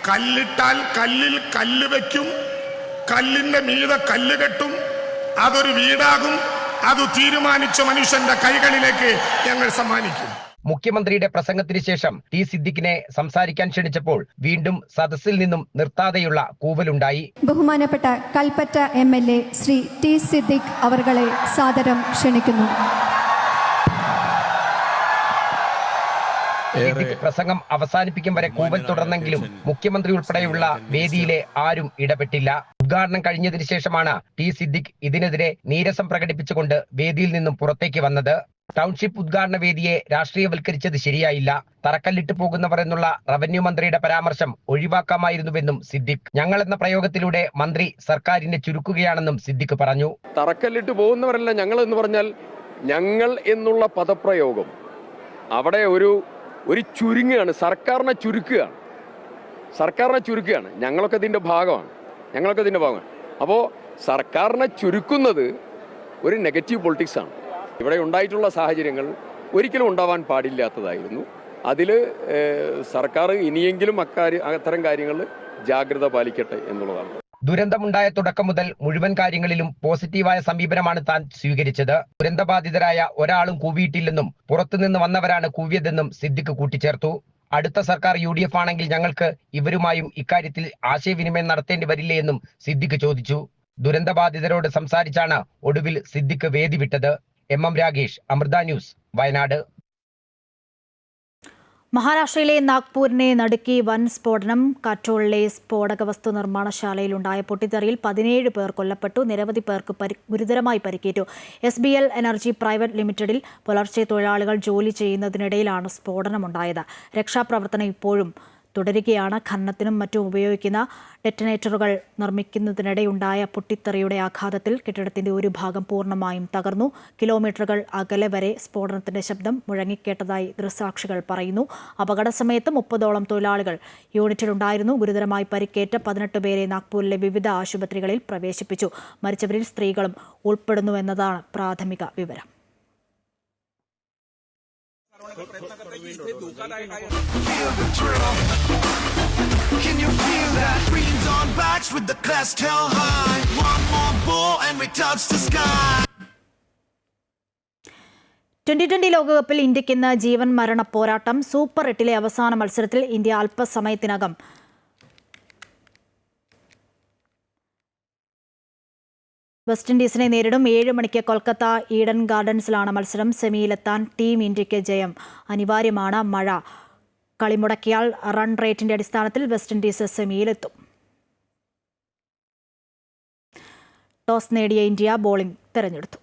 കല്ലിട്ടാൽ കല്ലിൽ കല്ല് വെക്കും, കല്ലിന്റെ മീതെ കല്ല് കെട്ടും, അതൊരു വീടാകും. അത് തീരുമാനിച്ച മനുഷ്യന്റെ കൈകളിലേക്ക് ഞങ്ങൾ സമ്മാനിക്കും. മുഖ്യമന്ത്രിയുടെ പ്രസംഗത്തിന് ശേഷം T സിദ്ദിഖിനെ സംസാരിക്കാൻ ക്ഷണിച്ചപ്പോൾ വീണ്ടും സദസ്സിൽ നിന്നും നിർത്താതെയുള്ള കൂവലുണ്ടായി. ബഹുമാനപ്പെട്ട കൽപ്പറ്റ MLA ശ്രീ T സിദ്ദിഖ് അവർകളെ സാദരം ക്ഷണിക്കുന്നു. പ്രസംഗം അവസാനിപ്പിക്കും വരെ കൂവൽ തുടർന്നെങ്കിലും മുഖ്യമന്ത്രി ഉൾപ്പെടെയുള്ള വേദിയിലെ ആരും ഇടപെട്ടില്ല. ഉദ്ഘാടനം കഴിഞ്ഞതിന് ശേഷമാണ് T സിദ്ദിഖ് ഇതിനെതിരെ നീരസം പ്രകടിപ്പിച്ചുകൊണ്ട് വേദിയിൽ നിന്നും പുറത്തേക്ക് വന്നത്. ടൗൺഷിപ്പ് ഉദ്ഘാടന വേദിയെ രാഷ്ട്രീയവൽക്കരിച്ചത് ശരിയായില്ല. തറക്കല്ലിട്ട് പോകുന്നവർ എന്നുള്ള റവന്യൂ മന്ത്രിയുടെ പരാമർശം ഒഴിവാക്കാമായിരുന്നുവെന്നും സിദ്ദിഖ്. ഞങ്ങൾ എന്ന പ്രയോഗത്തിലൂടെ മന്ത്രി സർക്കാരിനെ ചുരുക്കുകയാണെന്നും സിദ്ദിഖ് പറഞ്ഞു. തറക്കല്ലിട്ട് പോകുന്നവരല്ല ഞങ്ങൾ എന്ന് പറഞ്ഞാൽ, ഞങ്ങൾ എന്നുള്ള പദപ്രയോഗം അവിടെ ഒരു ചുരുങ്ങുകയാണ്. സർക്കാരിനെ ചുരുക്കുകയാണ്. ഞങ്ങളൊക്കെ ഇതിന്റെ ഭാഗമാണ്. അപ്പോൾ സർക്കാരിനെ ചുരുക്കുന്നത് ഒരു നെഗറ്റീവ് പൊളിറ്റിക്സ് ആണ്. ഇവിടെ ഉണ്ടായിട്ടുള്ള സാഹചര്യങ്ങൾ ഒരിക്കലും ഉണ്ടാവാൻ പാടില്ലാത്തതായിരുന്നു. അതിൽ സർക്കാർ ഇനിയെങ്കിലും അത്തരം കാര്യങ്ങളിൽ ജാഗ്രത പാലിക്കട്ടെ എന്നുള്ളതാണ്. ദുരന്തമുണ്ടായ തുടക്കം മുതൽ മുഴുവൻ കാര്യങ്ങളിലും പോസിറ്റീവായ സമീപനമാണ് താൻ സ്വീകരിച്ചത്. ദുരന്തബാധിതരായ ഒരാളും കൂവിയിട്ടില്ലെന്നും പുറത്തുനിന്ന് വന്നവരാണ് കൂവിയതെന്നും സിദ്ദിഖ് കൂട്ടിച്ചേർത്തു. അടുത്ത സർക്കാർ UDF ആണെങ്കിൽ ഞങ്ങൾക്ക് ഇവരുമായും ഇക്കാര്യത്തിൽ ആശയവിനിമയം നടത്തേണ്ടി വരില്ലേ എന്നും സിദ്ദിഖ് ചോദിച്ചു. ദുരന്തബാധിതരോട് സംസാരിച്ചാണ് ഒടുവിൽ സിദ്ദിഖ് വേദി വിട്ടത്. MM Ragesh, Amrita news, Wayanad. മഹാരാഷ്ട്രയിലെ നാഗ്പൂരിനെ നടുക്കി വൻ സ്ഫോടനം. കാറ്റോളിലെ സ്ഫോടക വസ്തു നിർമ്മാണശാലയിലുണ്ടായ പൊട്ടിത്തെറിയിൽ 17 പേർ കൊല്ലപ്പെട്ടു. നിരവധി പേർക്ക് ഗുരുതരമായി പരിക്കേറ്റു. SBL എനർജി പ്രൈവറ്റ് ലിമിറ്റഡിൽ പുലർച്ചെ തൊഴിലാളികൾ ജോലി ചെയ്യുന്നതിനിടയിലാണ് സ്ഫോടനമുണ്ടായത്. രക്ഷാപ്രവർത്തനം ഇപ്പോഴും തുടരുകയാണ്. ഖനനത്തിനും മറ്റും ഉപയോഗിക്കുന്ന ഡെറ്റനേറ്ററുകൾ നിർമ്മിക്കുന്നതിനിടെയുണ്ടായ പൊട്ടിത്തെറിയുടെ ആഘാതത്തിൽ കെട്ടിടത്തിന്റെ ഒരു ഭാഗം പൂർണ്ണമായും തകർന്നു. കിലോമീറ്ററുകൾ അകലെ വരെ സ്ഫോടനത്തിന്റെ ശബ്ദം മുഴങ്ങിക്കേട്ടതായി ദൃക്സാക്ഷികൾ പറയുന്നു. അപകട സമയത്ത് 30ഓളം തൊഴിലാളികൾ യൂണിറ്റിലുണ്ടായിരുന്നു. ഗുരുതരമായി പരിക്കേറ്റ 18 പേരെ നാഗ്പൂരിലെ വിവിധ ആശുപത്രികളിൽ പ്രവേശിപ്പിച്ചു. മരിച്ചവരിൽ സ്ത്രീകളും ഉൾപ്പെടുന്നുവെന്നതാണ് പ്രാഥമിക വിവരം. Can you feel that? Dreams on backs with the crest held high. One more ball and we touch the sky. 2020 ലോകകപ്പിൽ ഇന്ത്യക്ക് ഇന്ന് ജീവൻ മരണ പോരാട്ടം. സൂപ്പർ 8ലെ അവസാന മത്സരത്തിൽ ഇന്ത്യ അല്പസമയത്തിനകം വെസ്റ്റ് ഇൻഡീസിനെ നേരിടും. 7 മണിക്ക് കൊൽക്കത്ത ഈഡൻ ഗാർഡൻസിലാണ് മത്സരം. സെമിയിലെത്താൻ ടീം ഇന്ത്യക്ക് ജയം അനിവാര്യമാണ്. മഴ കളിമുടക്കിയാൽ റൺ റേറ്റിന്റെ അടിസ്ഥാനത്തിൽ വെസ്റ്റ് ഇൻഡീസ് സെമിയിലെത്തും. ടോസ് നേടിയ ഇന്ത്യ ബോളിംഗ് തെരഞ്ഞെടുത്തു.